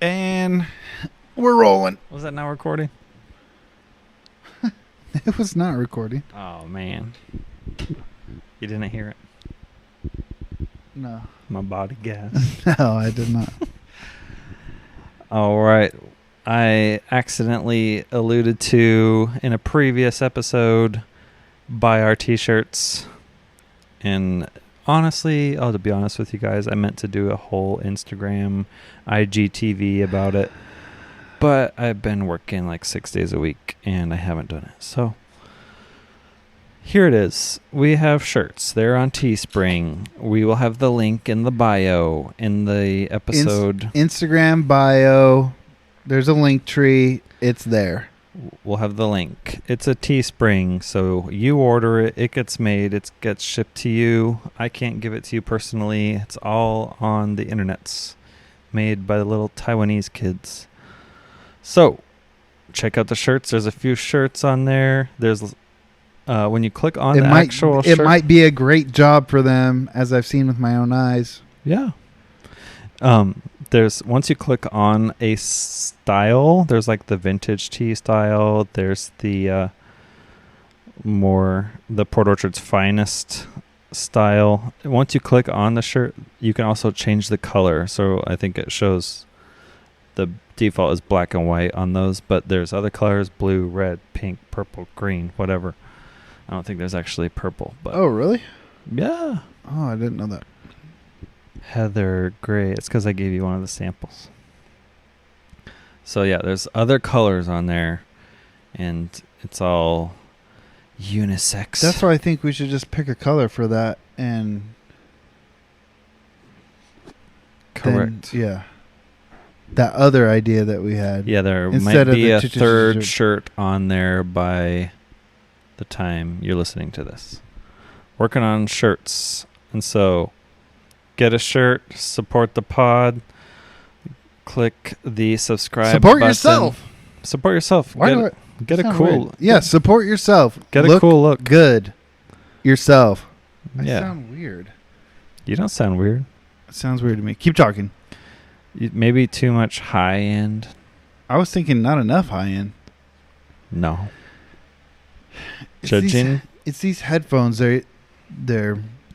And we're rolling. Was that now recording? It was not recording. Oh, man. You didn't hear it? No. My body gas. No, I did not. All right. I accidentally alluded to in a previous episode buy our t-shirts. And honestly, to be honest with you guys, I meant to do a whole Instagram, IGTV about it. But I've been working like 6 days a week and I haven't done it. So here it is. We have shirts. They're on Teespring. We will have the link in the bio in the episode. Instagram bio. There's a link tree. It's there. We'll have the link. It's a Teespring, so you order it. It gets made. It gets shipped to you. I can't give it to you personally. It's all on the internets, made by the little Taiwanese kids. So check out the shirts. There's a few shirts on there. There's when you click on actual shirt. It might be a great job for them, as I've seen with my own eyes. Yeah. There's once you click on a style, there's like the vintage tee style. There's the the Port Orchard's finest style. Once you click on the shirt, you can also change the color. So I think it shows the default is black and white on those, but there's other colors: blue, red, pink, purple, green, whatever. I don't think there's actually purple, but oh, really? Yeah. Oh, I didn't know that. Heather gray. It's because I gave you one of the samples. So yeah, there's other colors on there, and it's all unisex. That's why I think we should just pick a color for that and. Correct. Then, yeah. That other idea that we had. Yeah, there might be a third shirt on there by the time you're listening to this. Working on shirts. And so get a shirt, support the pod, click the subscribe support button. Yourself. Support yourself. Why get a cool weird. Yeah, support yourself. Get a cool look. Good. Yourself. I Yeah. sound weird. You don't sound weird. It sounds weird to me. Keep talking. Maybe too much high end. I was thinking not enough high end. No. Judging. It's these headphones. They're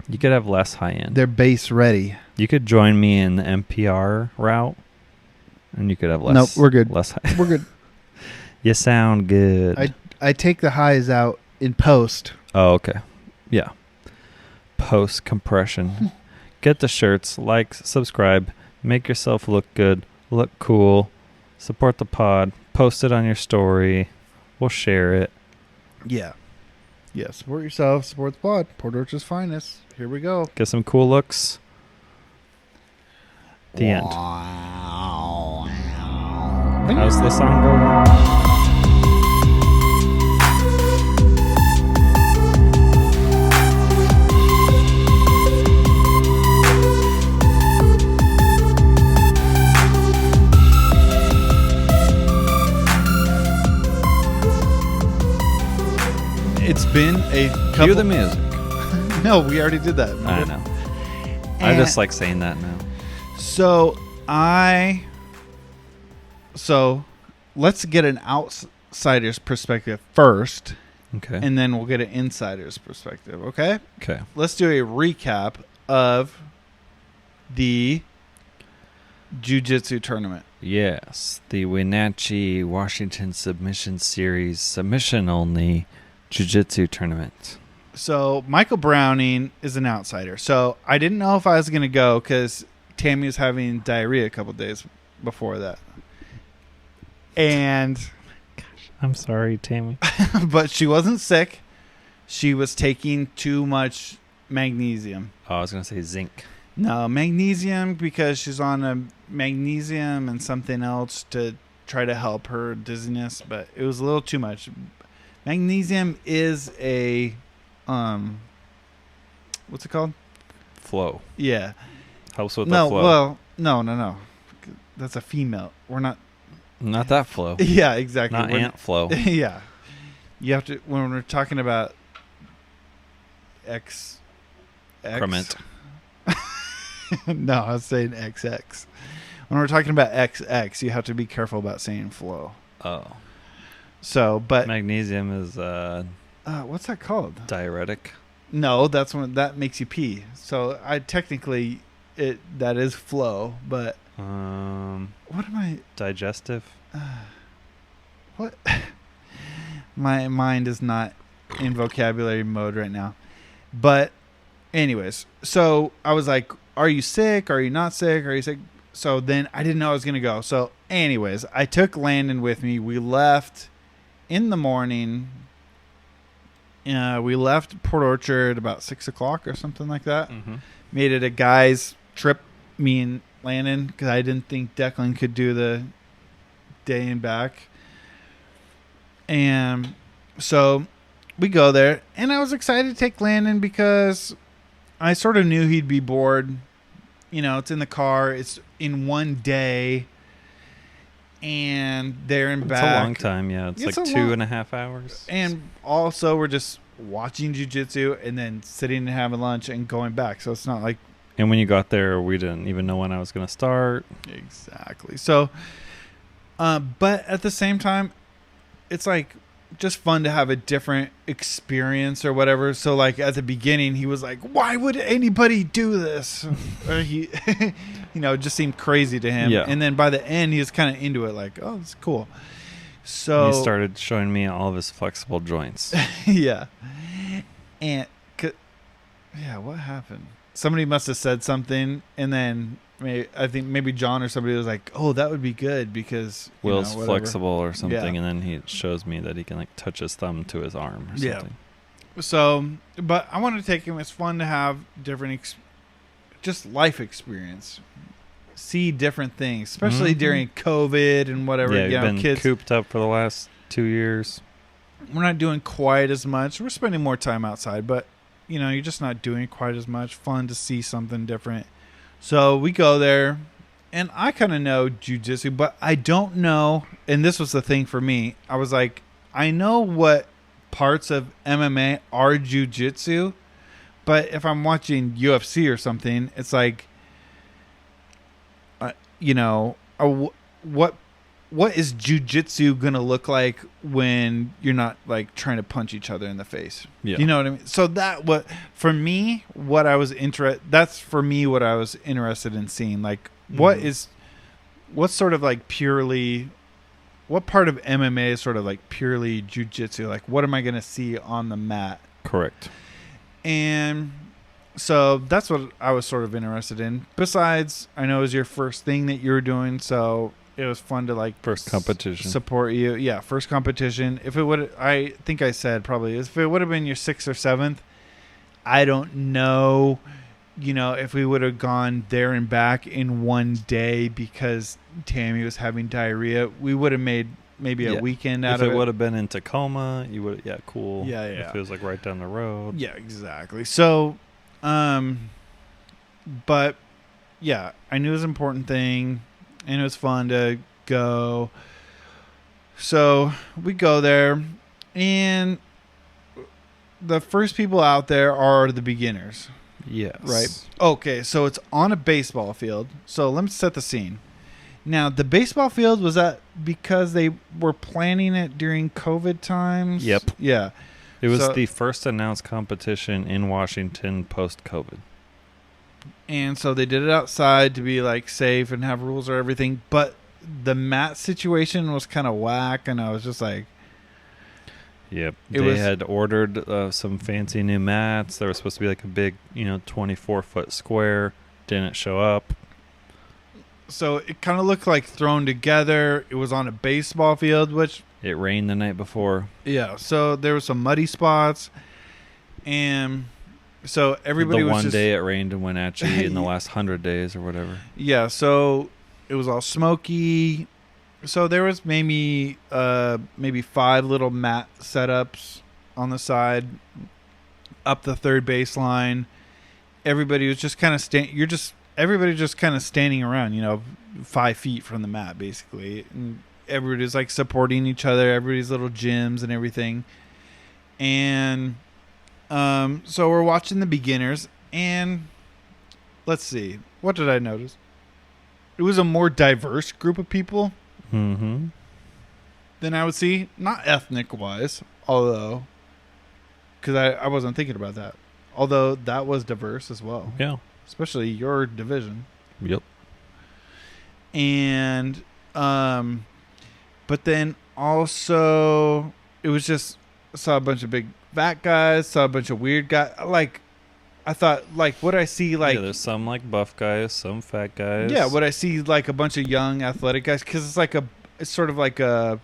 You could have less high end. They're bass ready. You could join me in the NPR route, and you could have less. Nope, we're good. Less high. We're good. You sound good. I take the highs out in post. Oh, okay. Yeah. Post compression. Get the shirts. Like, subscribe. Make yourself look good. Look cool. Support the pod. Post it on your story. We'll share it. Yeah. Yeah. Support yourself. Support the pod. Port Orchard's finest. Here we go. Get some cool looks. The end. How's the song going? It's been a couple... Cue the music. No, we already did that. I know. I just like saying that now. So let's get an outsider's perspective first. Okay. And then we'll get an insider's perspective, okay? Okay. Let's do a recap of the Jiu-jitsu tournament. Yes. The Wenatchee Washington Submission Series submission only Jiu-jitsu tournament. So Michael Browning is an outsider. So I didn't know if I was going to go because Tammy was having diarrhea a couple days before that. And gosh, I'm sorry, Tammy. But she wasn't sick. She was taking too much magnesium. Oh, I was going to say zinc. No, magnesium because she's on a magnesium and something else to try to help her dizziness, but it was a little too much. Magnesium is a what's it called? Flow. Yeah. Helps with the flow. Well, no. That's a female. We're not that flow. Yeah, exactly. Not ant flow. Yeah. You have to when we're talking about X Crement. No, I was saying XX. when we're talking about XX, you have to be careful about saying flow. Oh. So, but Magnesium is what's that called? diuretic. No, that's when that makes you pee. So I technically that is flow, but what am I? Digestive. What? My mind is not in vocabulary mode right now. But anyways, so I was like, are you sick? Are you not sick? Are you sick? So then I didn't know I was going to go. So anyways, I took Landon with me. We left in the morning. We left Port Orchard about 6 o'clock or something like that. Mm-hmm. Made it a guy's trip, me and Landon, because I didn't think Declan could do the day and back. And so we go there, and I was excited to take Landon because I sort of knew he'd be bored. You know, it's in the car. It's in one day. And there and back. It's a long time, yeah. It's like 2.5 hours. And also, we're just watching jiu-jitsu and then sitting and having lunch and going back. So it's not like... And when you got there, we didn't even know when I was going to start. Exactly. So, but at the same time, it's like just fun to have a different experience or whatever. So like at the beginning, he was like, why would anybody do this? Or he, you know, it just seemed crazy to him. Yeah. And then by the end, he was kind of into it, like, oh, it's cool. So and he started showing me all of his flexible joints. Yeah. And yeah, what happened? Somebody must have said something, and then I think maybe John or somebody was like, "Oh, that would be good because Will's flexible or something," yeah. And then he shows me that he can like touch his thumb to his arm or something. Yeah. So, but I wanted to take him. It's fun to have different, just life experience, see different things, especially during COVID and whatever. Yeah, we've been kids cooped up for the last 2 years. We're not doing quite as much. We're spending more time outside, but you know, you're just not doing quite as much. Fun to see something different. So we go there, and I kind of know jiu-jitsu, but I don't know, and this was the thing for me. I was like, I know what parts of MMA are jiu-jitsu, but if I'm watching UFC or something, it's like, you know, what is jiu-jitsu going to look like when you're not like trying to punch each other in the face? Yeah. You know what I mean? So for me, what I was interested in seeing, like what's sort of like purely, what part of MMA is sort of like purely jiu-jitsu? Like what am I going to see on the mat? Correct. And so that's what I was sort of interested in. Besides, I know it was your first thing that you were doing, so it was fun to like first competition support you. Yeah, first competition. If it would, I think I said probably if it would have been your 6th or 7th, I don't know. You know, if we would have gone there and back in one day because Tammy was having diarrhea, we would have made maybe a weekend out of it. If it would have been in Tacoma, you would. Yeah, cool. Yeah. If it was like right down the road. Yeah, exactly. So, but yeah, I knew it was an important thing. And it was fun to go. So we go there, and the first people out there are the beginners. Yes. Right? Okay, so it's on a baseball field. So let me set the scene. Now, the baseball field, was that because they were planning it during COVID times? Yep. Yeah. It was the first announced competition in Washington post-COVID. And so they did it outside to be like safe and have rules or everything. But the mat situation was kind of whack. And I was just like, yep. They had ordered some fancy new mats. There was supposed to be like a big, 24-foot square. Didn't show up. So it kind of looked like thrown together. It was on a baseball field, which... It rained the night before. Yeah. So there were some muddy spots. And... So everybody was one day it rained in Wenatchee in the last 100 days or whatever. Yeah, so it was all smoky. So there was maybe 5 little mat setups on the side, up the third baseline. Everybody was just kind of everybody just kind of standing around, 5 feet from the mat basically. And everybody was like supporting each other, everybody's little gyms and everything. And so we're watching the beginners, and let's see. What did I notice? it was a more diverse group of people Mm-hmm. than I would see, not ethnic wise, although, because I wasn't thinking about that. Although that was diverse as well, Yeah. especially your division. Yep. And but then also it was just saw a bunch of big fat guys, saw a bunch of weird guys. Like I thought, like what I see, like there's some like buff guys, some fat guys. yeah, what I see like a bunch of young athletic guys, because it's sort of like a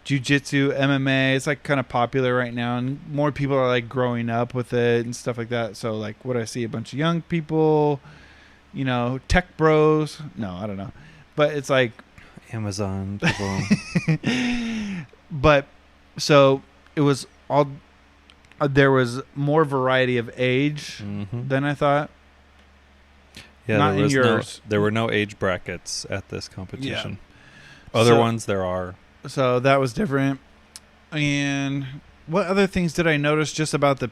Jiu-jitsu, MMA. It's like kind of popular right now, and more people are like growing up with it and stuff like that. So like what I see, a bunch of young people, tech bros. No, I don't know, but it's like Amazon people. But so it was all. There was more variety of age than I thought. Yeah, Not there was in yours. there were no age brackets at this competition. Yeah. Other ones there are. So that was different. And what other things did I notice just about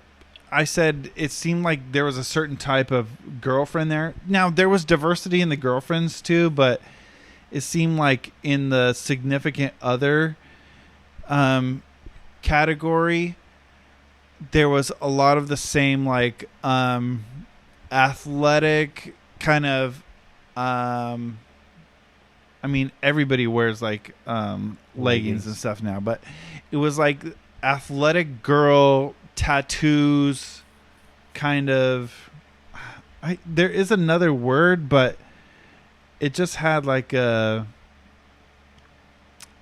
I said it seemed like there was a certain type of girlfriend there. Now, there was diversity in the girlfriends too, but it seemed like in the significant other category, there was a lot of the same like athletic kind of I mean, everybody wears like leggings and stuff now, but it was like athletic girl tattoos kind of. There is another word, but it just had like a,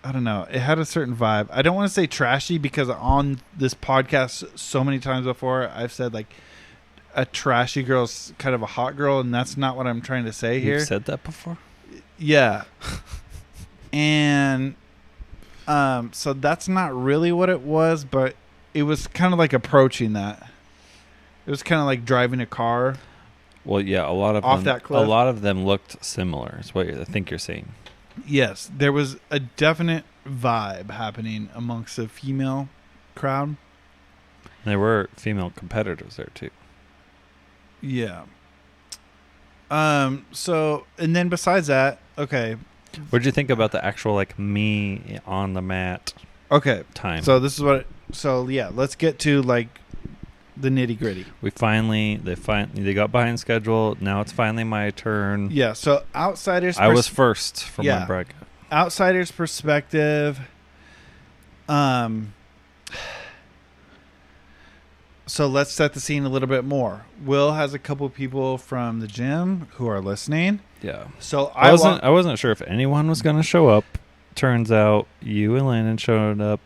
I don't know, it had a certain vibe. I don't want to say trashy, because on this podcast so many times before I've said like a trashy girl's kind of a hot girl, and that's not what I'm trying to say here. You've said that before? Yeah. And so that's not really what it was, but it was kind of like approaching that. It was kind of like driving a car. Well, yeah, a lot of off them, that cliff. a lot of them looked similar. Is what I think you're saying. Yes, there was a definite vibe happening amongst the female crowd. There were female competitors there too. Yeah. So, and then besides that, okay. What did you think about the actual like me on the mat? Okay. Time. So this is what. So yeah, let's get to like the nitty gritty. They got behind schedule. Now it's finally my turn. Yeah. So outsiders. I was first from my bracket. Outsider's perspective. So let's set the scene a little bit more. Will has a couple people from the gym who are listening. Yeah. So I wasn't sure if anyone was going to show up. Turns out you and Landon showed up.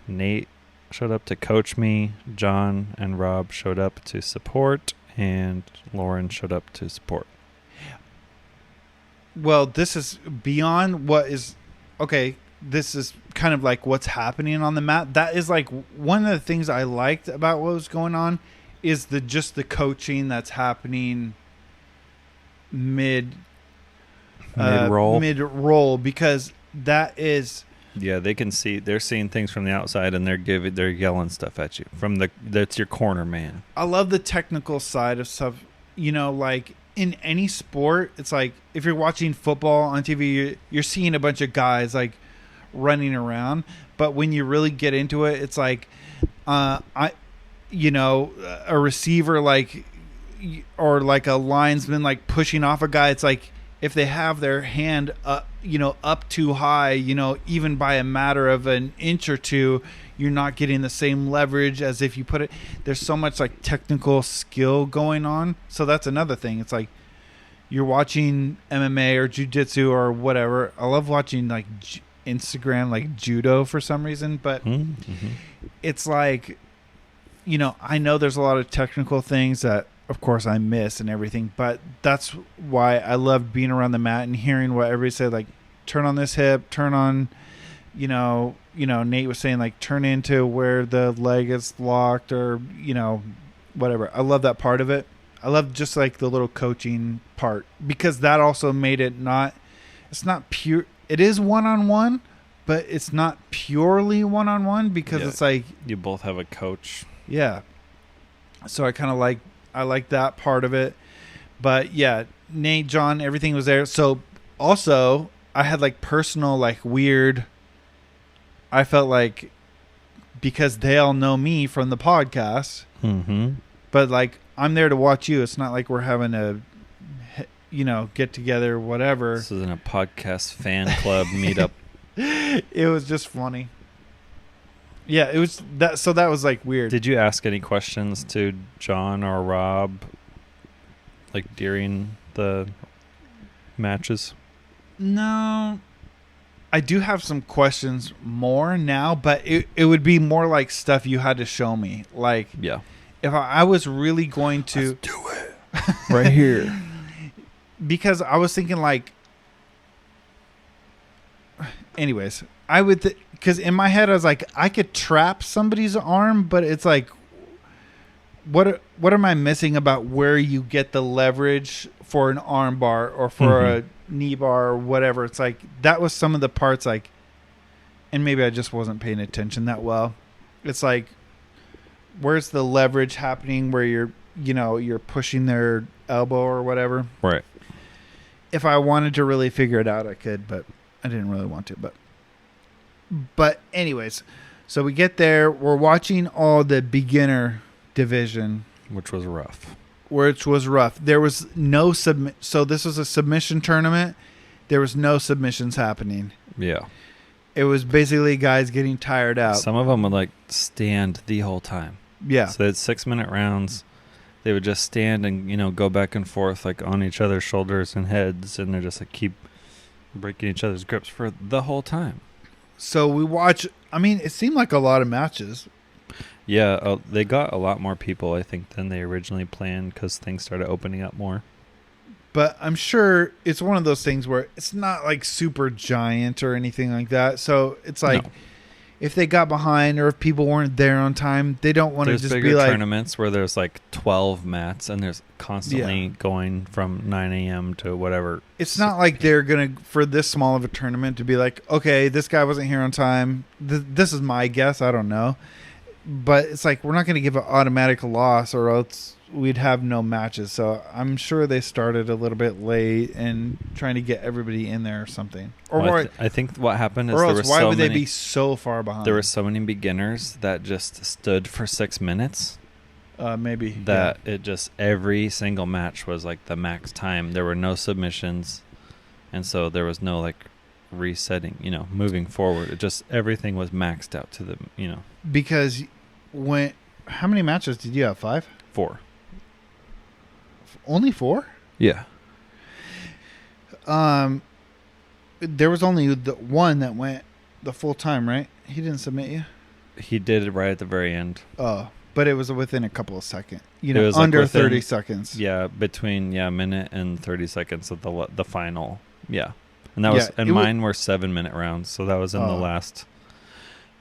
Nate showed up to coach me. John and Rob showed up to support, and Lauren showed up to support. Well, this is beyond what is okay. This is kind of like what's happening on the mat. That is like one of the things I liked about what was going on is the coaching that's happening mid-roll, because that is. Yeah, they can see. They're seeing things from the outside, and they're yelling stuff at you from that's your corner man. I love the technical side of stuff. Like in any sport, it's like if you're watching football on TV, you're seeing a bunch of guys like running around, but when you really get into it, it's like a receiver or like a linesman like pushing off a guy. It's like if they have their hand up too high, even by a matter of an inch or two, you're not getting the same leverage as if you put it. There's so much like technical skill going on. So that's another thing. It's like you're watching MMA or jiu-jitsu or whatever. I love watching like Instagram, like judo for some reason, but it's like, I know there's a lot of technical things that of course I miss and everything, but that's why I loved being around the mat and hearing what everybody said, like turn on this hip, turn on, Nate was saying like turn into where the leg is locked or, whatever. I love that part of it. I love just like the little coaching part, because that also made it it's not pure. It is one-on-one, but it's not purely one-on-one, because it's like you both have a coach. Yeah. So I kind of like that part of it. But yeah, Nate, John, everything was there. So also I had like personal like weird. I felt like because they all know me from the podcast, but like I'm there to watch you. It's not like we're having a, get together, whatever. This isn't a podcast fan club meetup. It was just funny. Yeah, it was that. So that was like weird. Did you ask any questions to John or Rob, like during the matches? No. I do have some questions more now, but it would be more like stuff you had to show me. Like, yeah, if I was really going to let's do it right here, because I was thinking like, anyways, I would because in my head I was like, I could trap somebody's arm, but it's like, what am I missing about where you get the leverage for an arm bar or for a knee bar or whatever? It's like that was some of the parts, like, and maybe I just wasn't paying attention that well. It's like, where's the leverage happening where you're pushing their elbow or whatever? Right. If I wanted to really figure it out, I could, but I didn't really want to. But anyways, so we get there. We're watching all the beginner division, which was rough. There was no so this was a submission tournament. There was no submissions happening. Yeah. It was basically guys getting tired out. Some of them would like stand the whole time. Yeah. So they had 6-minute rounds. They would just stand and, go back and forth like on each other's shoulders and heads, and they're just like keep breaking each other's grips for the whole time. So we watch, it seemed like a lot of matches. Yeah, they got a lot more people, I think, than they originally planned because things started opening up more. But I'm sure it's one of those things where it's not like super giant or anything like that. So it's like if they got behind or if people weren't there on time, they don't want to just be like... There's bigger tournaments where there's like 12 mats and there's constantly going from 9 a.m. to whatever. It's not like they're going to, for this small of a tournament, to be like, okay, this guy wasn't here on time. This is my guess. I don't know. But it's like, we're not going to give an automatic loss or else we'd have no matches. So I'm sure they started a little bit late and trying to get everybody in there or something. Or I think what happened is why would they be so far behind? There were so many beginners that just stood for 6 minutes. Maybe. That it just, every single match was like the max time. There were no submissions. And so there was no like resetting, moving forward. It just, everything was maxed out to the, Because how many matches did you have? 5? 4. Only 4? Yeah. There was only the one that went the full time, right? He didn't submit you? He did it right at the very end. Oh, but it was within a couple of seconds. It was under like within, 30 seconds. Yeah, between a minute and 30 seconds of the final. Yeah. And that was mine were 7-minute rounds, so that was in the last,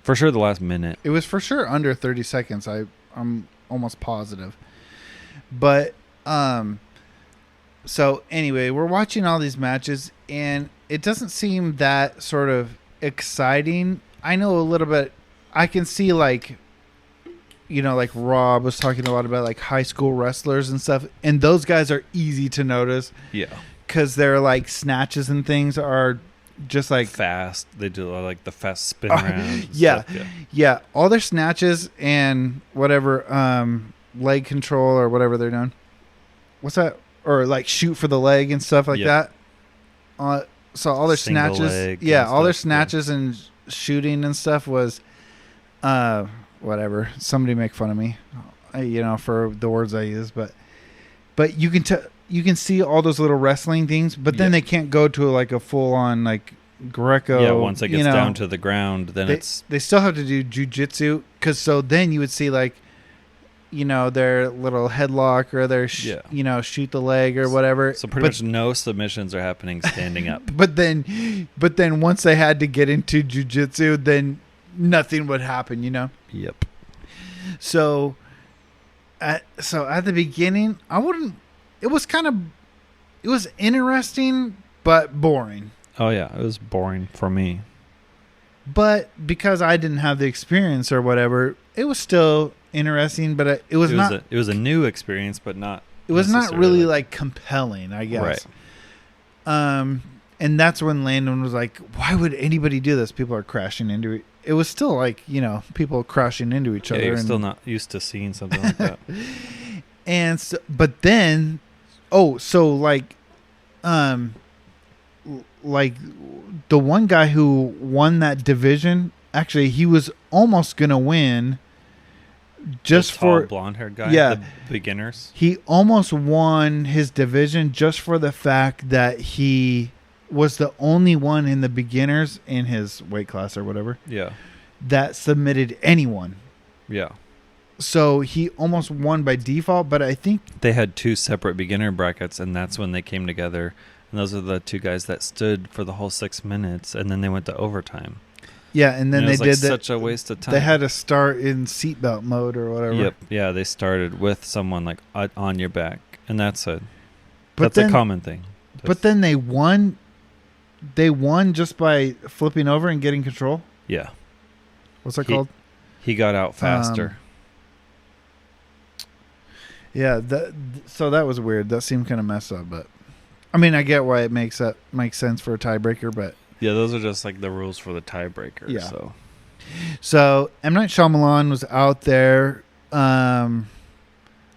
for sure, the last minute. It was for sure under 30 seconds. I'm almost positive. But so anyway, we're watching all these matches and it doesn't seem that sort of exciting. I know a little bit. I can see like Rob was talking a lot about like high school wrestlers and stuff, and those guys are easy to notice. Yeah. Because their like snatches and things are just like fast. They do like the fast spin rounds. Yeah. All their snatches and whatever leg control or whatever they're doing. What's that? Or like shoot for the leg and stuff like that. So all their Single snatches, all their snatches and shooting and stuff was, whatever. Somebody make fun of me, for the words I use, but you can see all those little wrestling things, but then they can't go to like a full on like Greco. Yeah, once it gets down to the ground, then they still have to do jiu-jitsu so then you would see like, their little headlock or their shoot the leg or whatever. So pretty much no submissions are happening standing up. But then once they had to get into jiu-jitsu, then nothing would happen. Yep. So at the beginning, it was interesting but boring. Oh yeah, it was boring for me. But because I didn't have the experience or whatever, it was still interesting. But it was a new experience, but not it was not necessarily, really like compelling, I guess. Right. And that's when Landon was like, why would anybody do this? People are crashing into it. It was still like, people crashing into each other. You're still not used to seeing something like that. And so, but then, like the one guy who won that division, actually, he was almost going to win just the tall, for blonde-haired guy, yeah, the beginners. He almost won his division just for the fact that he was the only one in the beginners in his weight class or whatever. Yeah. That submitted anyone. Yeah. So he almost won by default, but I think they had 2 separate beginner brackets, and that's when they came together. And those are the 2 guys that stood for the whole 6 minutes, and then they went to overtime. Yeah, and then it they was did that. Such a waste of time. They had to start in seatbelt mode or whatever. Yep. Yeah, they started with someone like on your back, and that's a then, common thing. But then they won. They won just by flipping over and getting control. Yeah. What's that called? He got out faster. Yeah. So that was weird. That seemed kind of messed up, but I mean, I get why it makes sense for a tiebreaker, but yeah, those are just like the rules for the tiebreaker. Yeah. So M. Night Shyamalan was out there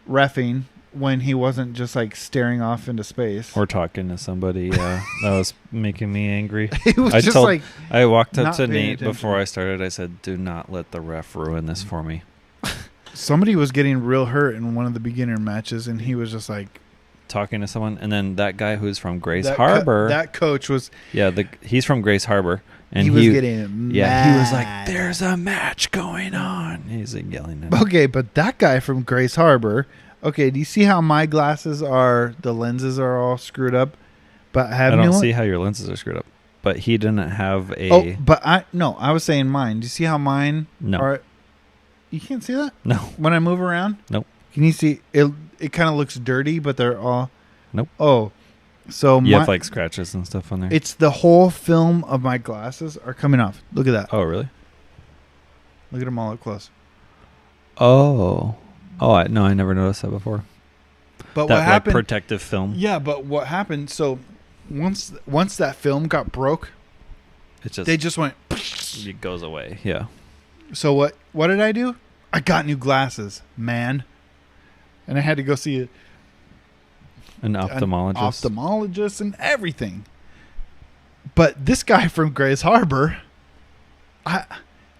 reffing when he wasn't just like staring off into space or talking to somebody. Yeah, that was making me angry. It was I walked up not to paying Nate attention. before I started. I said, "Do not let the ref ruin this for me." Somebody was getting real hurt in one of the beginner matches, and he was just like talking to someone. And then that guy who's from Grace Harbor, that coach was he's from Grace Harbor, and he was getting mad. He was like, "There's a match going on." He's like yelling at him. Okay, but that guy from Grace Harbor. Okay, do you see how my glasses the lenses are all screwed up? But I don't see how your lenses are screwed up. But he didn't have a... Oh, but I was saying mine. Do you see how mine are... You can't see that? No. When I move around? Nope. Can you see? It kind of looks dirty, but they're all... Nope. Oh. So you have like scratches and stuff on there? It's the whole film of my glasses are coming off. Look at that. Oh, really? Look at them all up close. Oh. Oh, I never noticed that before. But that, what happened? Like, protective film. Yeah, but what happened? So once that film got broke, they just went. It goes away. Yeah. So what did I do? I got new glasses, man, and I had to go see an ophthalmologist and everything. But this guy from Grace Harbor,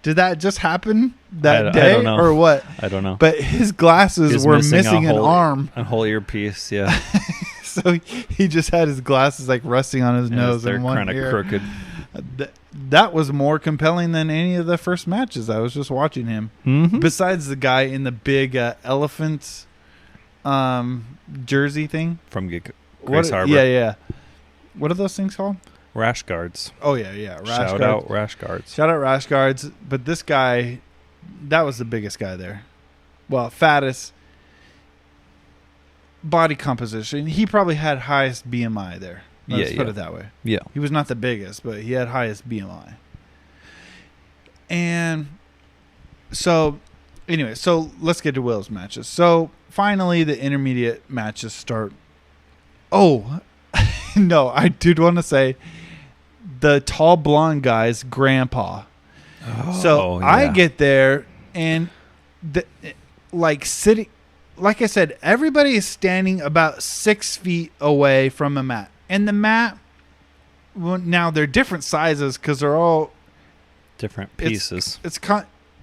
did that just happen that day I don't know. or what? I don't know. But his glasses were missing an arm. A whole earpiece, yeah. So he just had his glasses like resting on his nose and one kind of crooked. That was more compelling than any of the first matches. I was just watching him. Mm-hmm. Besides the guy in the big elephant jersey thing. From Grace Harbor. Yeah. What are those things called? Rash guards. Oh, yeah. Shout out rash guards. Shout out rash guards. But this guy, that was the biggest guy there. Well, fattest. Body composition. He probably had highest BMI there. Let's put it that way. Yeah. He was not the biggest, but he had highest BMI. And so, anyway, let's get to Will's matches. So, finally, the intermediate matches start. Oh, no, I did want to say the tall blonde guy's grandpa. Oh, so yeah. I get there and sitting, like I said, everybody is standing about 6 feet away from a mat. And the mat, well, now they're different sizes because they're all different pieces.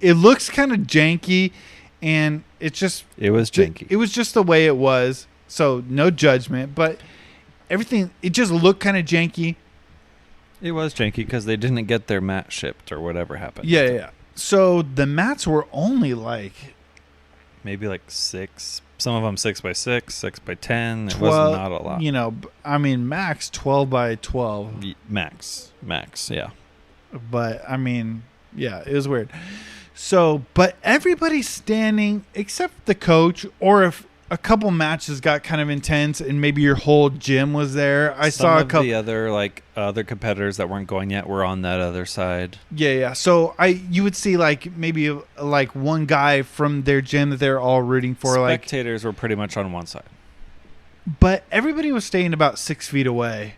It looks kind of janky, and it was janky. It was just the way it was. So no judgment, but everything, it just looked kind of janky. It was janky because they didn't get their mat shipped or whatever happened. Yeah. So the mats were only maybe 6. Some of them 6x6, 6x10. 12, it was not a lot. Max 12 by 12. Max, yeah. But it was weird. So, but everybody's standing except the coach, or if a couple matches got kind of intense and maybe your whole gym was there. I saw a couple. The other competitors that weren't going yet were on that other side. Yeah. So you would see maybe one guy from their gym that they're all rooting for. Spectators were pretty much on one side. But everybody was staying about 6 feet away,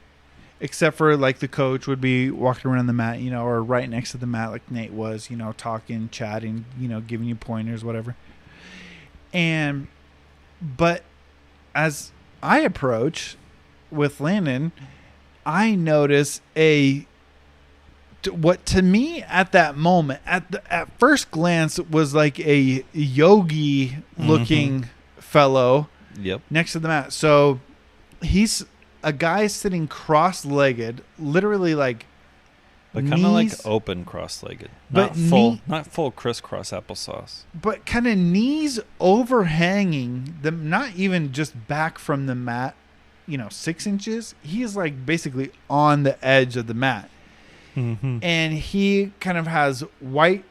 except for like the coach would be walking around the mat, or right next to the mat like Nate was, talking, chatting, giving you pointers, whatever. But as I approach with Landon, I notice what to me at that moment, at first glance, was like a yogi looking fellow. Yep. Next to the mat. So he's a guy sitting cross-legged, literally like, but kind of like open cross-legged, not full crisscross applesauce, but kind of knees overhanging them, not even just back from the mat, 6 inches. He is like basically on the edge of the mat, and he kind of has white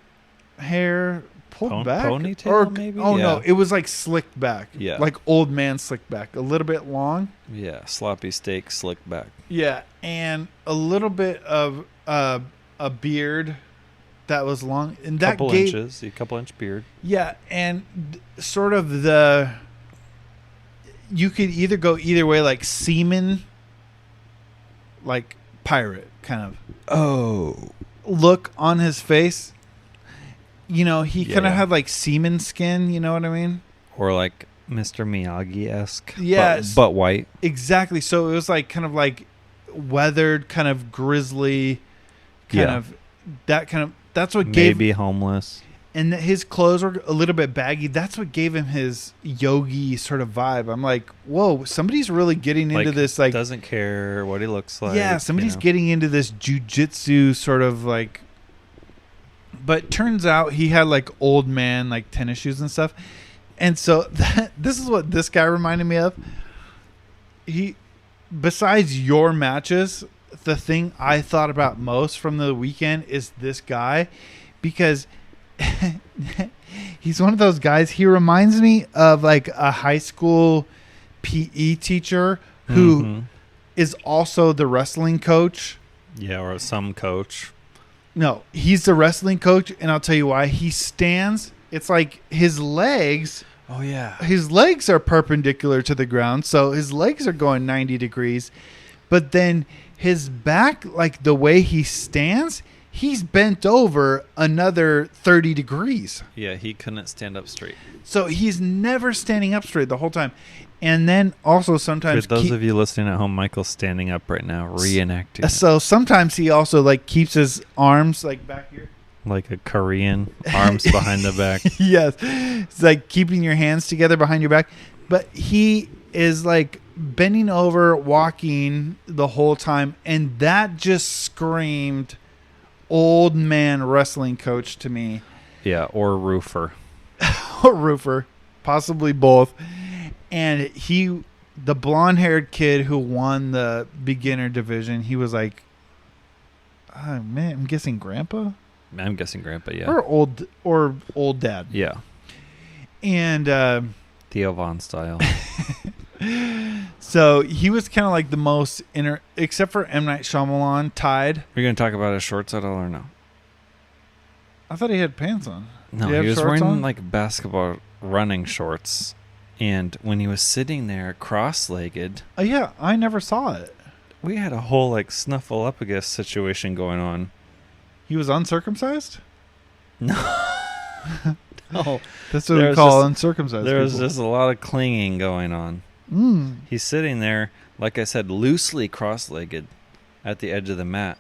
hair. Pulled back? Ponytail, maybe? No, it was like slicked back. Yeah. Like old man slicked back. A little bit long. Yeah, sloppy steak slicked back. Yeah, and a little bit of a beard that was long. And that couple inches, a couple inch beard. Yeah, and sort of you could either go either way, like seaman, like pirate kind of look on his face. He kind of had like semen skin, you know what I mean? Or like Mr. Miyagi-esque, yes, but white. Exactly. So it was like kind of like weathered, kind of grizzly, that's what gave, maybe homeless. And his clothes were a little bit baggy. That's what gave him his yogi sort of vibe. I'm like, whoa, somebody's really getting into this. Like, doesn't care what he looks like. Yeah, somebody's getting into this jiu-jitsu sort of like. But turns out he had like old man like tennis shoes and stuff. And so this is what this guy reminded me of. Besides your matches, the thing I thought about most from the weekend is this guy, because he's one of those guys. He reminds me of like a high school PE teacher who is also the wrestling coach. Yeah, or some coach. No, he's the wrestling coach, and I'll tell you why. He stands. It's like his legs. Oh, yeah. His legs are perpendicular to the ground, so his legs are going 90 degrees. But then his back, like the way he stands, he's bent over another 30 degrees. Yeah, he couldn't stand up straight. So he's never standing up straight the whole time. And then also sometimes... For those of you listening at home, Michael's standing up right now, reenacting. So sometimes he also like keeps his arms like back here. Like a Korean, arms behind the back. Yes. It's like keeping your hands together behind your back. But he is like bending over, walking the whole time. And that just screamed old man wrestling coach to me. Yeah, or roofer. Or roofer. Possibly both. And the blonde-haired kid who won the beginner division, he was like, oh, man, I'm guessing grandpa? I'm guessing grandpa, yeah. Or old dad. Yeah. And Theo Von style. So he was kind of like the most except for M. Night Shyamalan, tied. Are you going to talk about his shorts at all or no? I thought he had pants on. No, he was wearing like basketball running shorts. And when he was sitting there cross-legged... yeah, I never saw it. We had a whole like snuffleupagus situation going on. He was uncircumcised? No. No. That's what we call uncircumcised There was people. just a lot of clinging going on. He's sitting there, like I said, loosely cross-legged at the edge of the mat,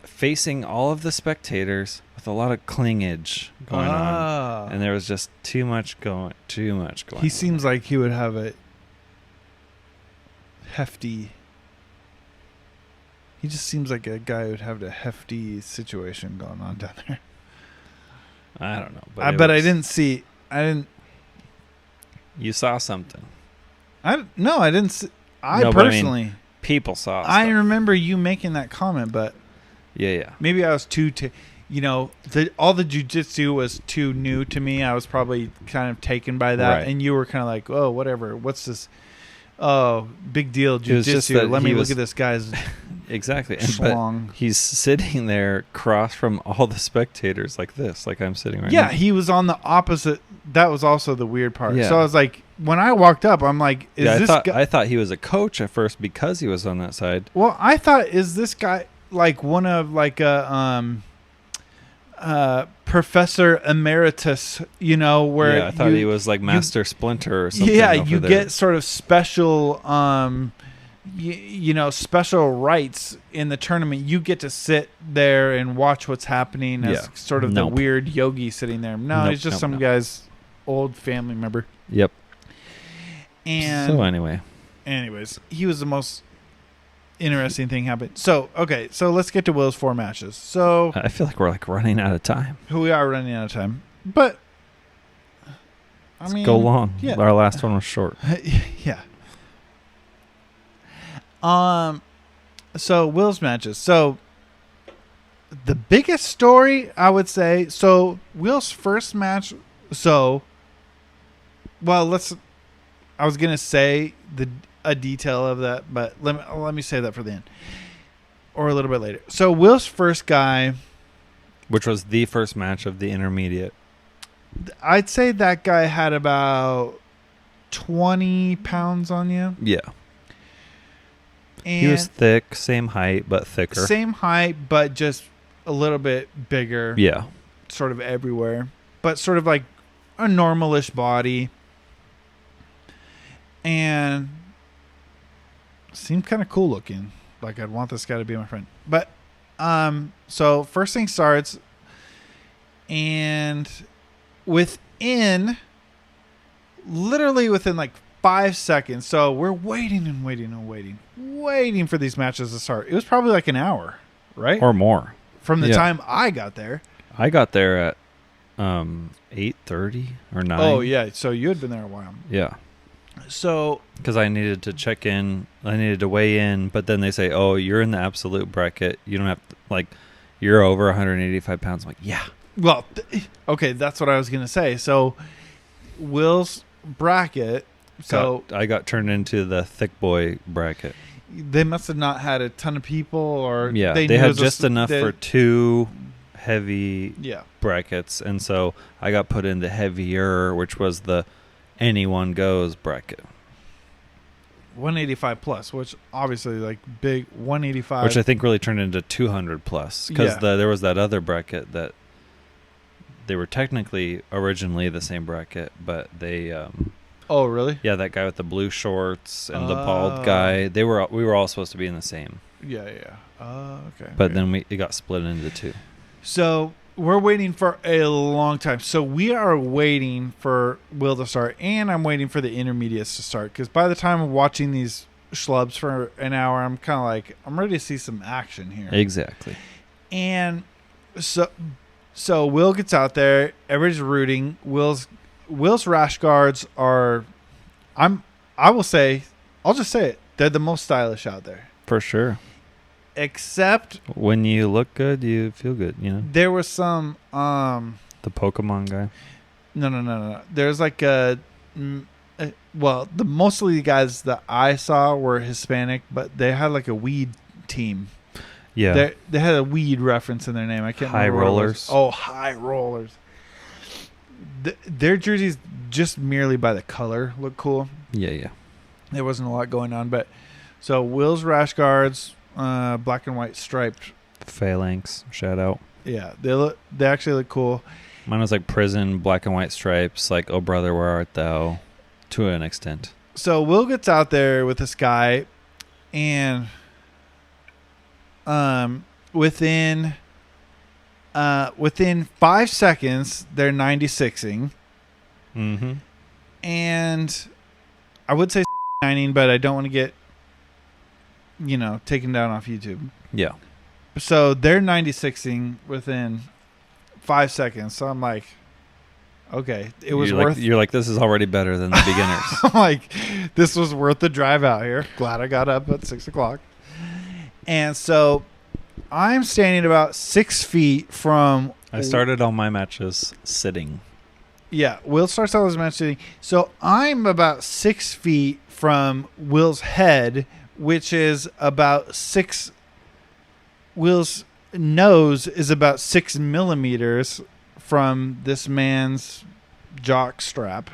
facing all of the spectators with a lot of clingage going on. And there was just too much going He seems like he would have a hefty... He just seems like a guy who would have a hefty situation going on down there. I don't know. But I didn't see... You saw something. I didn't see... personally... I mean, people saw stuff. I remember you making that comment, but... Yeah. Maybe I was too... all the jiu-jitsu was too new to me. I was probably kind of taken by that. Right. And you were kind of like, oh, whatever. What's this? Oh, big deal, jiu-jitsu. Let me look at this guy's... Exactly. Schlong. But he's sitting there across from all the spectators like this, like I'm sitting right now. Yeah, he was on the opposite. That was also the weird part. Yeah. So I was like, when I walked up, I'm like, is this guy? I thought he was a coach at first because he was on that side. Well, I thought, is this guy like one of like a Professor Emeritus, where I thought he was like Master Splinter or something. Yeah, you get sort of special special rights in the tournament. You get to sit there and watch what's happening as sort of the weird yogi sitting there. No, it's just some guy's old family member. Yep. And so anyways, he was the most interesting thing happened. So, okay, so let's get to Will's 4 matches. So I feel like we're like running out of time. We are running out of time. But let's go long. Yeah. Our last one was short. Yeah. So Will's matches. So the biggest story, I would say, so Will's first match, I was going to say a detail of that, but let me say that for the end or a little bit later. So Will's first guy, which was the first match of the intermediate, I'd say that guy had about 20 pounds on you. Yeah. And he was thick, same height, but thicker. Same height, but just a little bit bigger. Yeah. Sort of everywhere, but sort of like a normalish body. And seemed kind of cool looking. Like, I'd want this guy to be my friend. But, so first thing starts, and literally within like 5 seconds. So we're waiting and waiting for these matches to start. It was probably like an hour, right? Or more. From the time I got there. I got there at 8:30 or 9. Oh, yeah. So you had been there a while. Yeah. So, because I needed to check in, I needed to weigh in, but then they say, "Oh, you're in the absolute bracket. You don't have to, like, you're over 185 pounds." I'm like, yeah. Well, okay, that's what I was gonna say. So, Will's bracket. So I got turned into the thick boy bracket. They must have not had a ton of people, or they had just enough for 2 heavy brackets, and so I got put in the heavier, which was the anyone goes bracket. 185 plus, which obviously like big 185, which I think really turned into 200 plus because there was that other bracket that they were technically originally the same bracket, but they oh really? Yeah, that guy with the blue shorts and the bald guy, we were all supposed to be in the same. Yeah. Okay. But then it got split into 2. So we're waiting for a long time. So we are waiting for Will to start, and I'm waiting for the intermediates to start. Because by the time I'm watching these schlubs for an hour, I'm kind of like, I'm ready to see some action here. Exactly. And so Will gets out there. Everybody's rooting. Will's rash guards are, I'll just say it, they're the most stylish out there. For sure. Except when you look good, you feel good, There was some the Pokemon guy. No. There's like mostly the guys that I saw were Hispanic, but they had like a weed team. Yeah. They had a weed reference in their name. I can't remember. High Rollers. Oh, High Rollers. Their jerseys, just merely by the color, look cool. Yeah. There wasn't a lot going on, but so Will's rash guards, black and white striped phalanx, shout out. Yeah, they actually look cool. Mine was like prison, black and white stripes, like "Oh brother, where art thou," to an extent. So Will gets out there with this guy, and within 5 seconds they're 96ing. Mm-hmm. And I would say 90ing, but I don't want to get taken down off YouTube. Yeah. So they're 96ing within 5 seconds. So I'm like, okay, it was worth. You're like, this is already better than the beginners. I'm like, this was worth the drive out here. Glad I got up at 6:00. And so I'm standing about 6 feet from. I started all my matches sitting. Yeah, Will starts all his matches sitting. So I'm about 6 feet from Will's head, which is about 6. Will's nose is about 6 millimeters from this man's jock strap.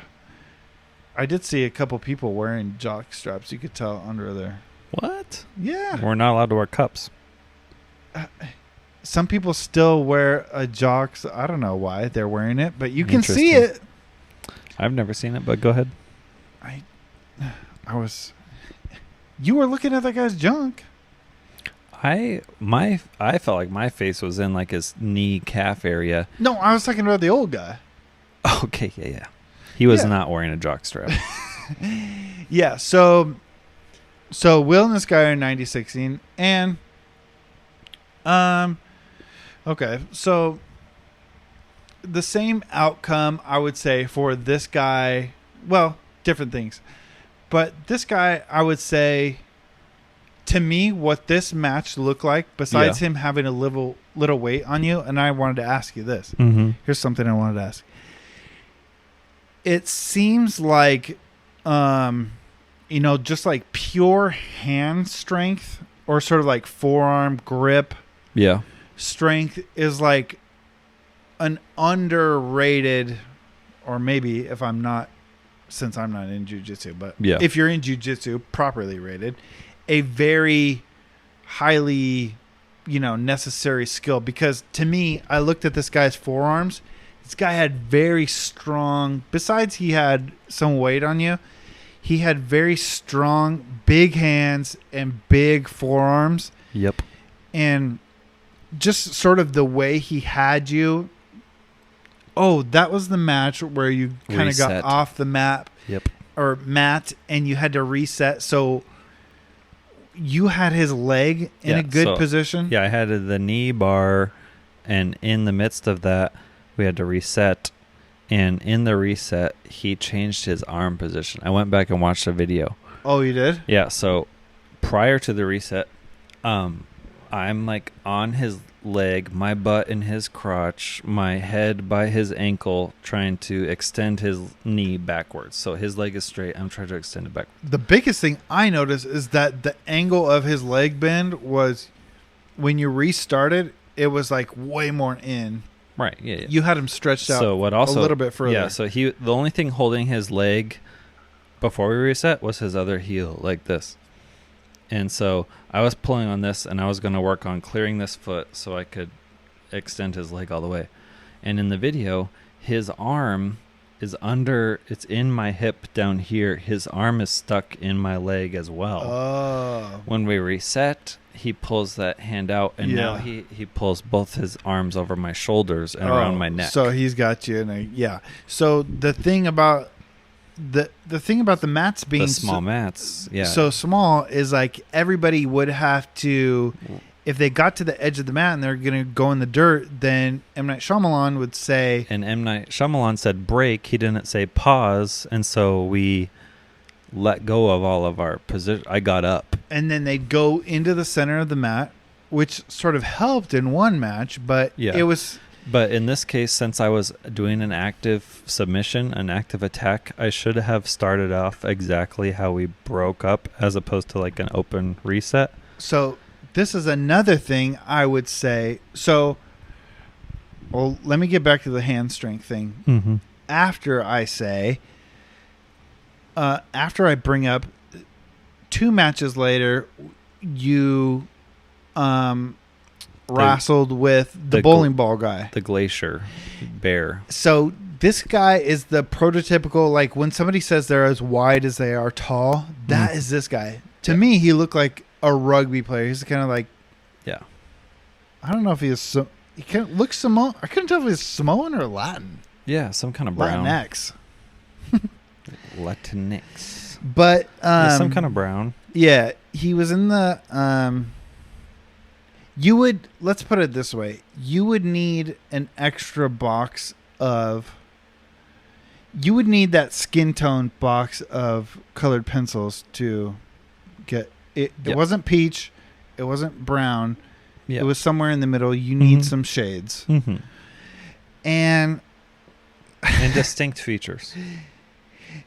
I did see a couple people wearing jock straps. You could tell under there. What? Yeah. We're not allowed to wear cups. Some people still wear a jocks. I don't know why they're wearing it, but you can see it. I've never seen it, but go ahead. You were looking at that guy's junk. I felt like my face was in like his knee calf area. No, I was talking about the old guy. Okay, yeah. He was not wearing a jock strap. Yeah, so Will and this guy are 90-16, and okay, so the same outcome I would say for this guy. Well, different things, but this guy I would say, to me, what this match looked like, besides him having a little weight on you, and I wanted to ask you this. Mm-hmm. Here's something I wanted to ask. It seems like, just like pure hand strength or sort of like forearm grip strength is like an underrated, or maybe since I'm not in jiu-jitsu, but if you're in jiu-jitsu, properly rated, a very highly, necessary skill. Because to me, I looked at this guy's forearms. This guy had very strong, besides he had some weight on you, he had very strong, big hands and big forearms. Yep. And just sort of the way he had you. Oh, that was the match where you kind of got off the map. Yep. Or mat, and you had to reset. So you had his leg in a good position. Yeah, I had the knee bar, and in the midst of that, we had to reset. And in the reset, he changed his arm position. I went back and watched the video. Oh, you did? Yeah, so prior to the reset, I'm like on his leg, my butt in his crotch, my head by his ankle, trying to extend his knee backwards. So his leg is straight. I'm trying to extend it backwards. The biggest thing I noticed is that the angle of his leg bend was, when you restarted, it was like way more in. Right, yeah. You had him stretched out a little bit further. Yeah, so the only thing holding his leg before we reset was his other heel, like this. And so I was pulling on this, and I was going to work on clearing this foot so I could extend his leg all the way. And in the video, his arm is it's in my hip down here. His arm is stuck in my leg as well. Oh. When we reset, he pulls that hand out, and now he pulls both his arms over my shoulders and around my neck. So he's got you So the thing about the mats being the small mats, so small is like everybody would have to, if they got to the edge of the mat and they're going to go in the dirt, then M. Night Shyamalan would say... And M. Night Shyamalan said break. He didn't say pause. And so we let go of all of our position. I got up. And then they'd go into the center of the mat, which sort of helped in one match, but it was... But in this case, since I was doing an active submission, an active attack, I should have started off exactly how we broke up as opposed to like an open reset. So this is another thing I would say. So, well, let me get back to the hand strength thing. Mm-hmm. After I bring up 2 matches later, you wrestled with the bowling ball guy, the Glacier Bear. So this guy is the prototypical, like when somebody says they're as wide as they are tall, that is this guy. To me, he looked like a rugby player. He's kind of like, I don't know if he kind of looks Samoan. I couldn't tell if he was Samoan or Latin. Yeah, some kind of brown. Latinx. Latinx. But some kind of brown. Yeah, he was in the let's put it this way. You would need an extra box of... You would need that skin tone box of colored pencils to get... It wasn't peach. It wasn't brown. Yep. It was somewhere in the middle. You need some shades. Mm-hmm. And distinct features.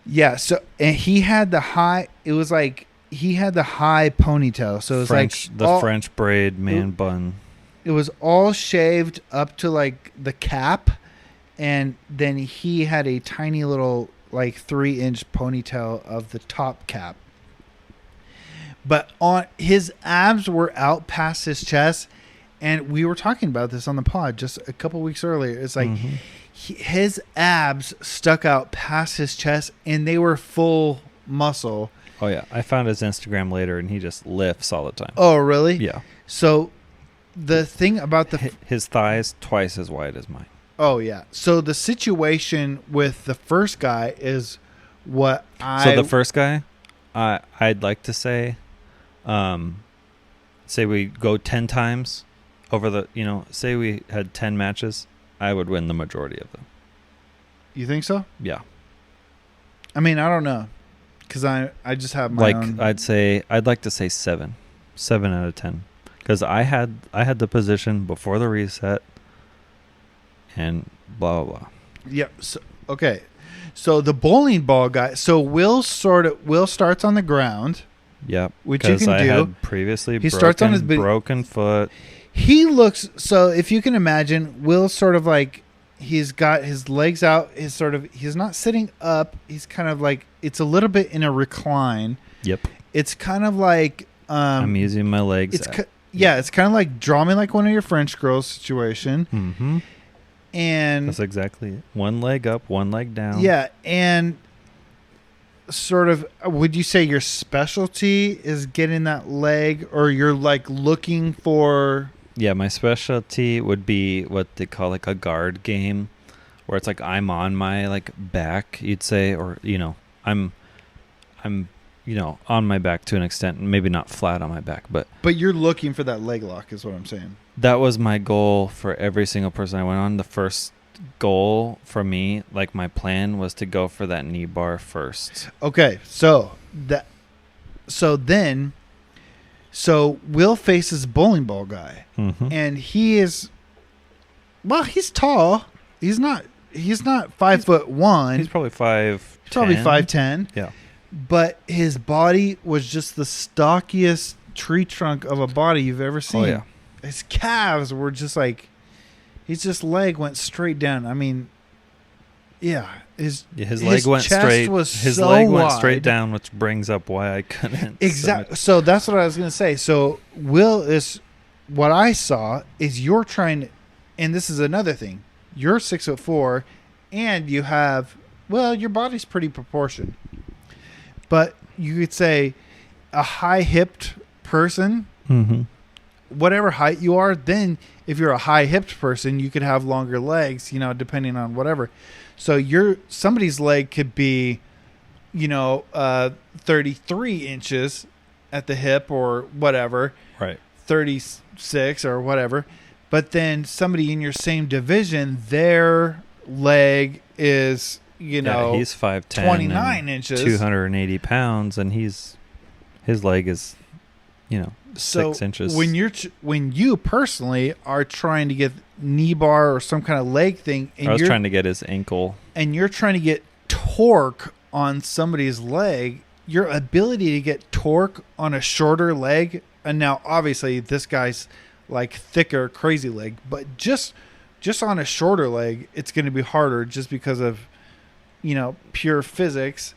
Yeah, so and he had the high... It was like... He had the high ponytail, so it was French braid man bun. It was all shaved up to like the cap, and then he had a tiny little like 3-inch ponytail of the top cap. But on his abs were out past his chest, and we were talking about this on the pod just a couple weeks earlier. It's like his abs stuck out past his chest, and they were full muscle. Oh yeah, I found his Instagram later, and he just lifts all the time. Oh really? Yeah. So the thing about his thighs twice as wide as mine. Oh yeah. So the situation with the first guy is what So the first guy, I'd like to say. Say we go 10 times over the, say we had 10 matches, I would win the majority of them. You think so? Yeah. I mean, I don't know, because I just have my own. I'd like to say 7 out of 10, because I had the position before the reset, and blah blah blah. Yep. So, okay. So the bowling ball guy. So Will starts on the ground. Yep, which you can I do. Had previously Starts on his broken foot. He looks, so if you can imagine, Will sort of like, he's got his legs out. He's not sitting up. He's kind of like, it's a little bit in a recline. Yep. It's kind of like I'm using my legs. It's it's kind of like draw me like one of your French girls situation. Mm-hmm. And that's exactly it. One leg up, one leg down. Yeah, and sort of, would you say your specialty is getting that leg, or you're like looking for? Yeah, my specialty would be what they call like a guard game, where it's like I'm on my like back, you'd say, or I'm on my back to an extent, maybe not flat on my back, but you're looking for that leg lock is what I'm saying. That was my goal for every single person I went on. The first goal for me, like my plan, was to go for that knee bar first. Okay, so Will faces bowling ball guy, and he's tall. He's not 5'1". He's probably 5'10". He's probably 5'10". Yeah, but his body was just the stockiest tree trunk of a body you've ever seen. Oh yeah, his calves were just like. His leg went straight down. I mean, yeah, his leg went straight. His leg went straight down, which brings up why I couldn't. Exactly. So that's what I was going to say. So Will is what I saw is you're trying to, and this is another thing. You're 6'4", and you have your body's pretty proportioned, but you could say a high-hipped person. Mm-hmm. Whatever height you are, then if you're a high-hipped person, you could have longer legs, depending on whatever. So somebody's leg could be, 33 inches at the hip or whatever, right? 36 or whatever. But then somebody in your same division, their leg is, he's 5'10", 29 inches, 280 pounds, and his leg is, 6 inches. When you personally are trying to get knee bar or some kind of leg thing, and I was trying to get his ankle, and you're trying to get torque on somebody's leg, your ability to get torque on a shorter leg, and now obviously this guy's like thicker, crazy leg, but just on a shorter leg, it's going to be harder just because of pure physics.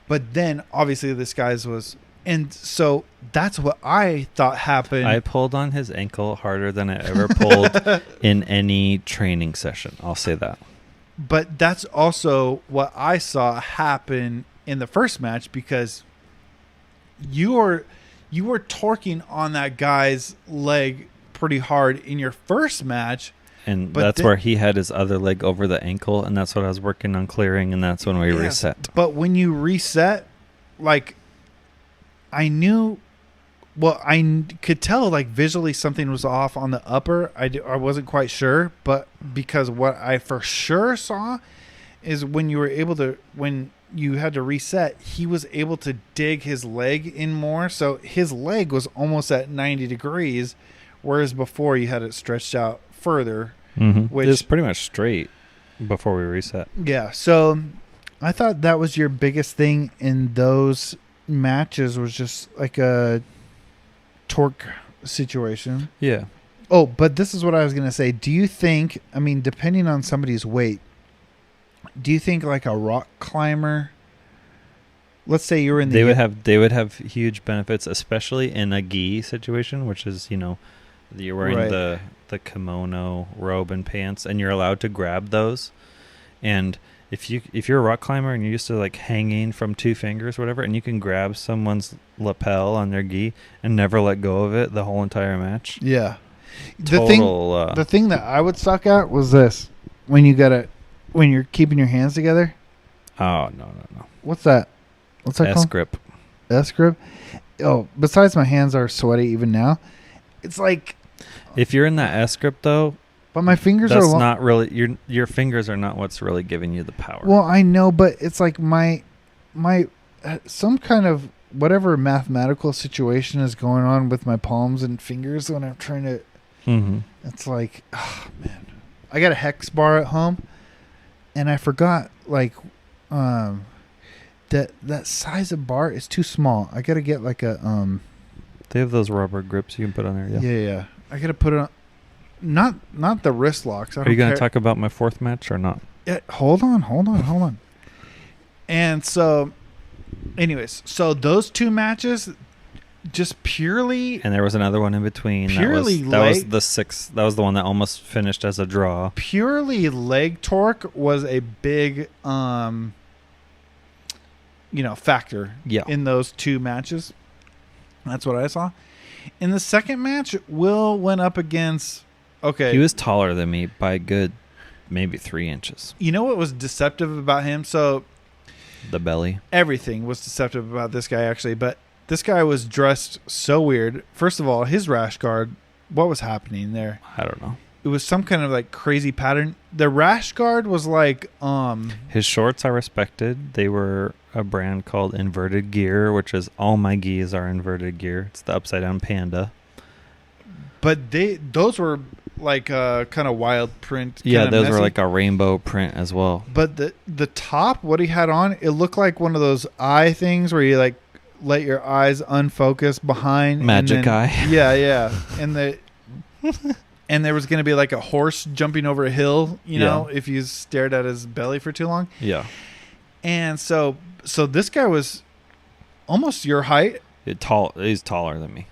But then obviously this guy's was. And so that's what I thought happened. I pulled on his ankle harder than I ever pulled in any training session. I'll say that. But that's also what I saw happen in the first match, because you were torquing on that guy's leg pretty hard in your first match. And that's where he had his other leg over the ankle, and that's what I was working on clearing, and that's when we reset. But when you reset, like... I could tell like visually something was off on the upper. I wasn't quite sure, but because what I for sure saw is when you had to reset, he was able to dig his leg in more. So his leg was almost at 90 degrees, whereas before you had it stretched out further. Mm-hmm. Which is pretty much straight before we reset. Yeah. So I thought that was your biggest thing in those matches, was just like a torque situation. Yeah. Oh, but this is what I was going to say. Do you think, depending on somebody's weight, do you think like a rock climber? Let's say you were in the. They would have huge benefits, especially in a gi situation, which is you're wearing the kimono robe and pants, and you're allowed to grab those. And if you're a rock climber and you're used to like hanging from 2 fingers or whatever, and you can grab someone's lapel on their gi and never let go of it the whole entire match. Yeah. The thing that I would suck at was this: when you're keeping your hands together. Oh no. What's that? What's that called? S-grip. S-grip. Oh, besides my hands are sweaty even now. It's like if you're in that S-grip though, but my fingers that's are not really your fingers are not what's really giving you the power. Well, I know, but it's like my some kind of whatever mathematical situation is going on with my palms and fingers when I'm trying to. Mm-hmm. It's like, oh man, I got a hex bar at home, and I forgot like, that size of bar is too small. I gotta get like a They have those rubber grips you can put on there. Yeah. I gotta put it on. Not the wrist locks. Are you gonna talk about my 4th match or not? Yeah, hold on. And so, anyways, those 2 matches, just purely. And there was another one in between. Purely that was the 6th. That was the one that almost finished as a draw. Purely leg torque was a big factor in those 2 matches. That's what I saw. In the second match, Will went up against. Okay, he was taller than me by a good maybe 3 inches. You know what was deceptive about him? So the belly. Everything was deceptive about this guy actually, but this guy was dressed so weird. First of all, his rash guard. What was happening there? I don't know. It was some kind of like crazy pattern. The rash guard was like his shorts I respected. They were a brand called Inverted Gear, which is all my gis are inverted gear. It's the upside down panda. But those were like kind of wild print. Yeah, those were like a rainbow print as well. But the top, what he had on, it looked like one of those eye things where you like let your eyes unfocus behind. Magic eye. Yeah. And there was going to be like a horse jumping over a hill, if you stared at his belly for too long. Yeah. And so this guy was almost your height. He's taller than me.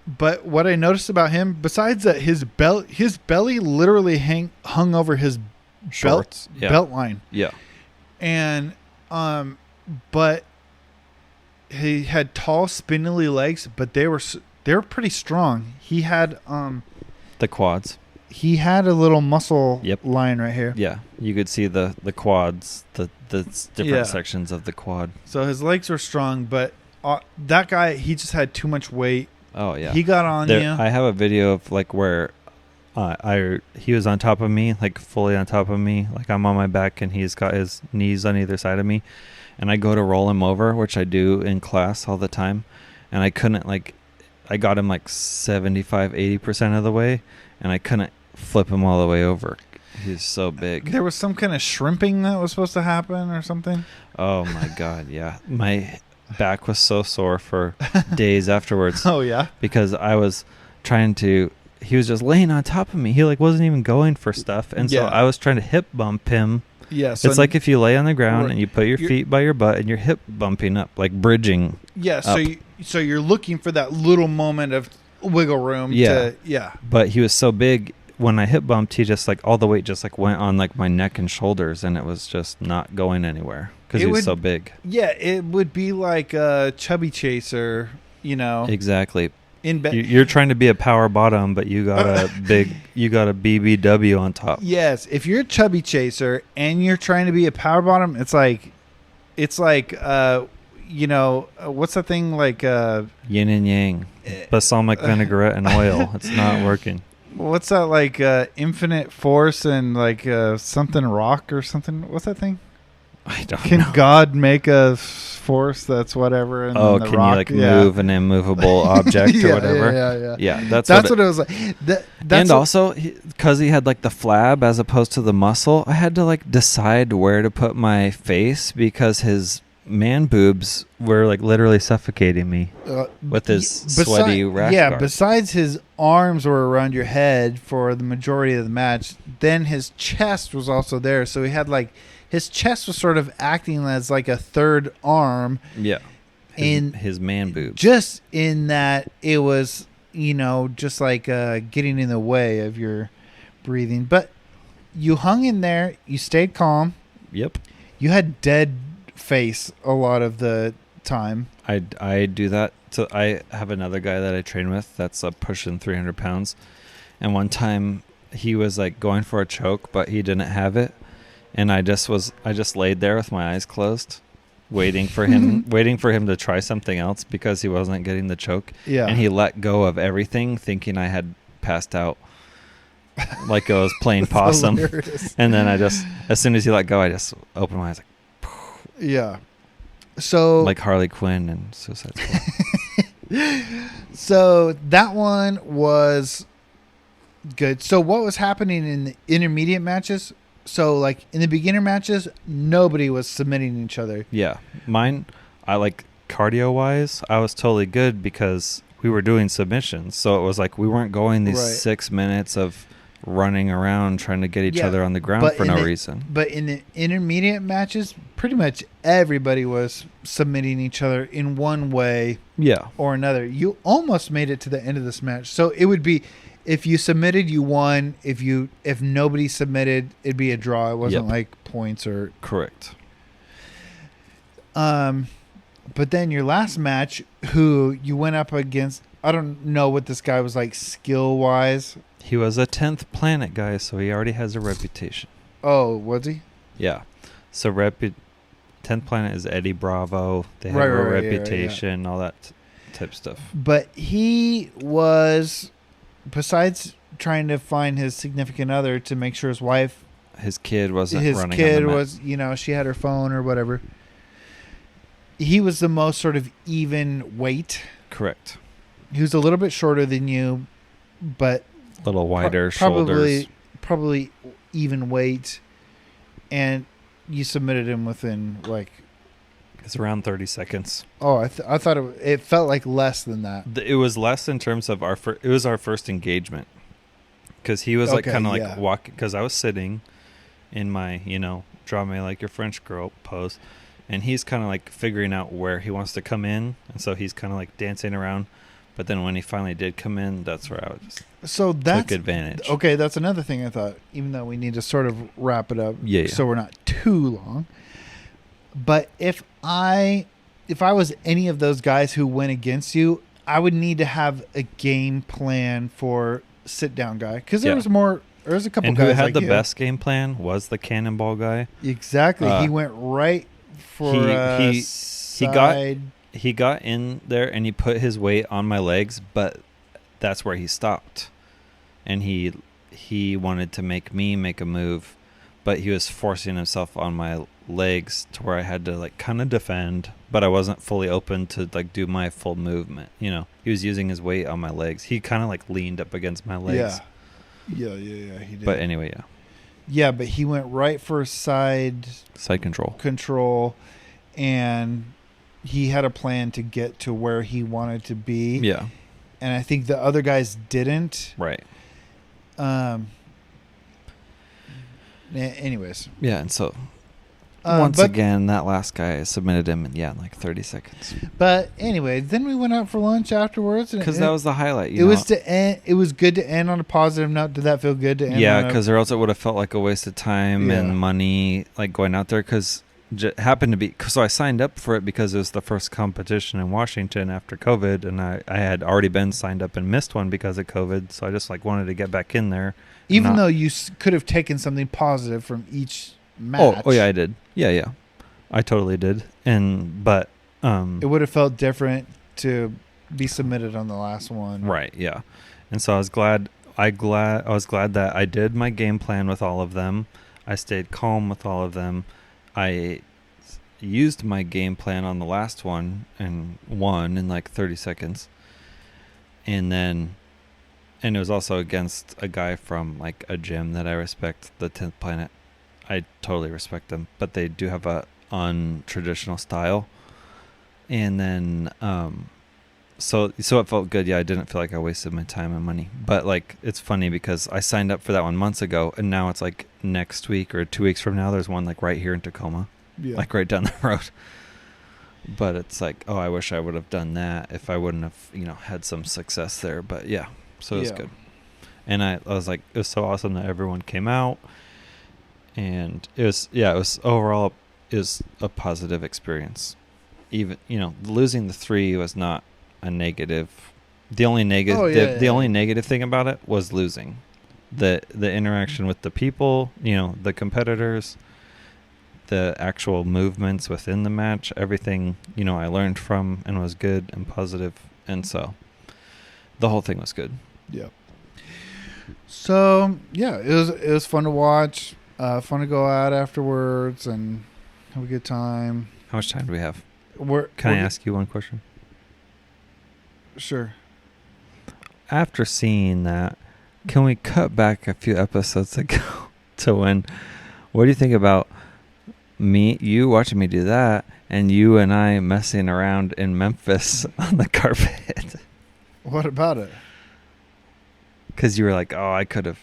But what I noticed about him, besides that, his belly literally hung over his belt line. Yeah. And but he had tall, spindly legs, but they were pretty strong. He had the quads. He had a little muscle line right here. Yeah, you could see the quads, the different sections of the quad. So his legs were strong, but that guy, he just had too much weight. Oh yeah, he got on you. I have a video of like where he was on top of me, like fully on top of me, like I'm on my back and he's got his knees on either side of me, and I go to roll him over, which I do in class all the time, and I couldn't I got him like 75-80% of the way, and I couldn't flip him all the way over. He's so big. There was some kind of shrimping that was supposed to happen or something. Oh my God, yeah. My back was so sore for days afterwards. Oh yeah, because I was trying to. He was just laying on top of me. He wasn't even going for stuff, and so I was trying to hip bump him. Yeah, so it's like if you lay on the ground and you put your feet by your butt and you're hip bumping up, like bridging. Yeah, so you're looking for that little moment of wiggle room. Yeah, But he was so big. When I hip bumped, he just all the weight just went on my neck and shoulders, and it was just not going anywhere because he was so big. Yeah, it would be like a chubby chaser, Exactly. You're trying to be a power bottom, but you got a BBW on top. Yes, if you're a chubby chaser and you're trying to be a power bottom, it's like what's that thing like? Yin and yang, balsamic vinaigrette and oil. It's not working. What's that like? Infinite force and something rock or something. What's that thing? I don't know. Can God make a force that's whatever? And can rock, you move an immovable object or whatever? Yeah. That's what it was like. And also, because he had the flab as opposed to the muscle, I had to decide where to put my face because his man boobs were like literally suffocating me with his sweaty rash guard. Besides his arms were around your head for the majority of the match, then his chest was also there. So he had like his chest was sort of acting as like a third arm. Yeah. His man boobs. Just in that it was, just like getting in the way of your breathing. But you hung in there. You stayed calm. Yep. You had dead face a lot of the time. I do that. So I have another guy that I train with that's pushing 300 pounds. And one time he was like going for a choke, but he didn't have it. And I just laid there with my eyes closed, waiting for him to try something else because he wasn't getting the choke. Yeah. And he let go of everything thinking I had passed out. Like I was playing possum. Hilarious. And then as soon as he let go, I just opened my eyes like, yeah. So like Harley Quinn and Suicide Squad. So that one was good. So what was happening in the intermediate matches? So like in the beginner matches, nobody was submitting each other. Yeah. Mine, I like cardio wise, I was totally good because we were doing submissions. So it was like we weren't going these 6 minutes of running around trying to get each other on the ground for no reason. But in the intermediate matches, pretty much everybody was submitting each other in one way or another. You almost made it to the end of this match. So it would be, if you submitted, you won. If nobody submitted, it'd be a draw. It wasn't like points or... Correct. But then your last match, who you went up against, I don't know what this guy was like skill-wise. He was a 10th planet guy, so he already has a reputation. Oh, was he? Yeah. So 10th planet is Eddie Bravo. They have a reputation, all that type stuff. But he was, besides trying to find his significant other to make sure his kid wasn't running. His kid was, she had her phone or whatever. He was the most sort of even weight. Correct. He was a little bit shorter than you, but a little wider shoulders. Probably even weight. And you submitted him within like... It's around 30 seconds. Oh, I thought it felt like less than that. It was less in terms of it was our first engagement. Because he was like kind of like walking, because I was sitting in my, draw me like your French girl pose. And he's kind of like figuring out where he wants to come in. And so he's kind of like dancing around. But then when he finally did come in, that's where I just took advantage. Okay, that's another thing I thought, even though we need to sort of wrap it up so we're not too long. But if I was any of those guys who went against you, I would need to have a game plan for sit-down guy. Because there was a couple guys who had like the best game plan was the cannonball guy. Exactly. He went right for he got in there and he put his weight on my legs, but that's where he stopped. And he wanted to make me make a move, but he was forcing himself on my legs to where I had to like kind of defend, but I wasn't fully open to like do my full movement. He was using his weight on my legs. He kind of like leaned up against my legs. Yeah, he did. But anyway, Yeah, but he went right for side control, and he had a plan to get to where he wanted to be. Yeah. And I think the other guys didn't. Right. Anyways. Yeah, and so once again, that last guy submitted him in like 30 seconds. But anyway, then we went out for lunch afterwards. Because that was the highlight. It was good to end on a positive note. Did that feel good to end? Yeah, because or else it would have felt like a waste of time and money, like going out there. Because happened to be, so I signed up for it because it was the first competition in Washington after COVID, and I had already been signed up and missed one because of COVID. So I just like wanted to get back in there. Even though you could have taken something positive from each match. Oh yeah, I did. Yeah, I totally did. But it would have felt different to be submitted on the last one. Right. Yeah, and so I was glad that I did my game plan with all of them. I stayed calm with all of them. I used my game plan on the last one and won in like 30 seconds. And it was also against a guy from like a gym that I respect, the 10th Planet. I totally respect them, but they do have a untraditional style. And then, so it felt good. Yeah, I didn't feel like I wasted my time and money. But like, it's funny because I signed up for that one months ago, and now it's like next week or 2 weeks from now, there's one like right here in Tacoma, like right down the road. But it's like, oh, I wish I would have done that if I wouldn't have, had some success there. But yeah, so it was good. And I was like, it was so awesome that everyone came out, and it was overall is a positive experience. Even losing the 3 was not a negative. The only negative only negative thing about it was losing the interaction with the people, the competitors, the actual movements within the match, everything I learned from and was good and positive, and so the whole thing was good. Yep. So it was fun to watch, fun to go out afterwards and have a good time. How much time do we have? Can I ask you one question? Sure. After seeing that, can we cut back a few episodes ago to when? What do you think about you watching me do that, and you and I messing around in Memphis on the carpet? What about it? Because you were like, oh, I could have.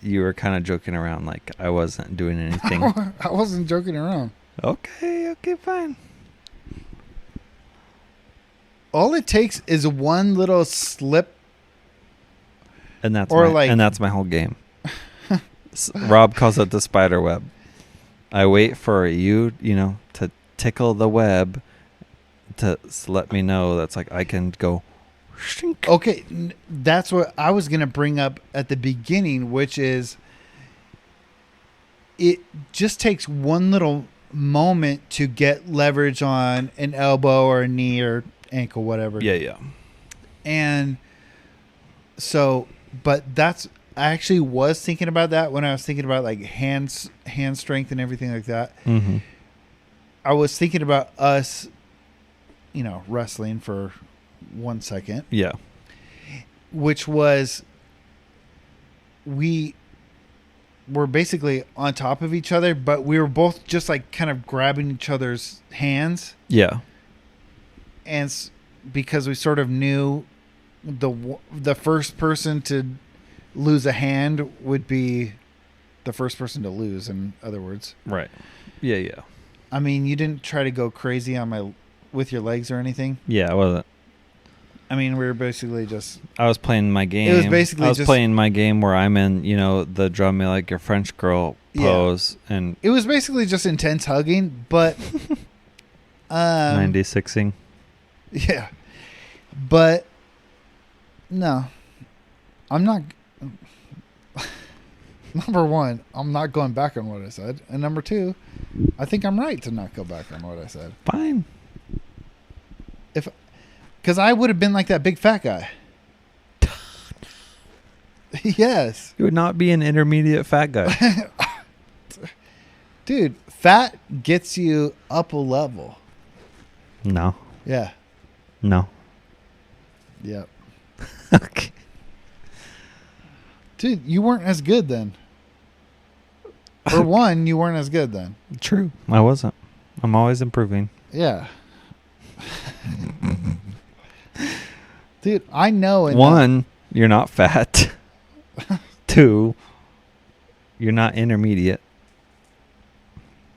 You were kind of joking around, like I wasn't doing anything. I wasn't joking around. Okay, fine. All it takes is one little slip, and that's my whole game. Rob calls it the spider web. I wait for you, to tickle the web to let me know that's like I can go. Shink. Okay, that's what I was gonna bring up at the beginning, which is it just takes one little moment to get leverage on an elbow or a knee or ankle, whatever. Yeah. And so, but I actually was thinking about that when I was thinking about like hand strength and everything like that. Mm-hmm. I was thinking about us, wrestling for 1 second. Yeah. Which was, we were basically on top of each other, but we were both just like kind of grabbing each other's hands. Yeah. And because we sort of knew the first person to lose a hand would be the first person to lose, in other words. Right. Yeah. I mean, you didn't try to go crazy with your legs or anything? Yeah, I wasn't. I mean, we were basically just... I was playing my game. It was basically playing my game where I'm in, the drum me like your French girl pose. Yeah. And it was basically just intense hugging, but... 96ing. Yeah. But, no. I'm not... Number one, I'm not going back on what I said. And number two, I think I'm right to not go back on what I said. Fine. Because I would have been like that big fat guy. Yes. You would not be an intermediate fat guy. Dude, fat gets you up a level. No. Yeah. No. Yep. Okay. Dude, you weren't as good then. For one, you weren't as good then. True. I wasn't. I'm always improving. Yeah. Dude, I know. One, you're not fat. Two, you're not intermediate.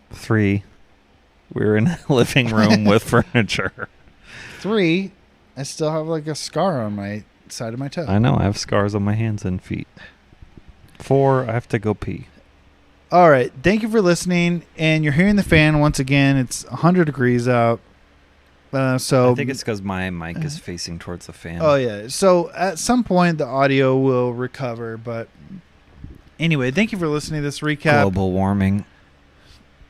3, we're in a living room with furniture. 3, I still have like a scar on my side of my toe. I know. I have scars on my hands and feet. 4, I have to go pee. All right. Thank you for listening. And you're hearing the fan once again. It's 100 degrees out. So I think it's because my mic is facing towards the fan. Oh, yeah. So at some point, the audio will recover. But anyway, thank you for listening to this recap. Global warming.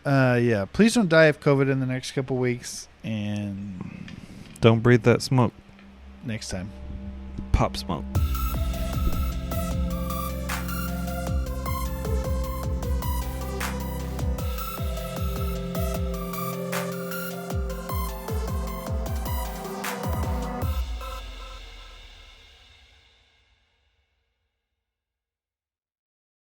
Yeah. Please don't die of COVID in the next couple weeks. And don't breathe that smoke. Next time. Pop smoke.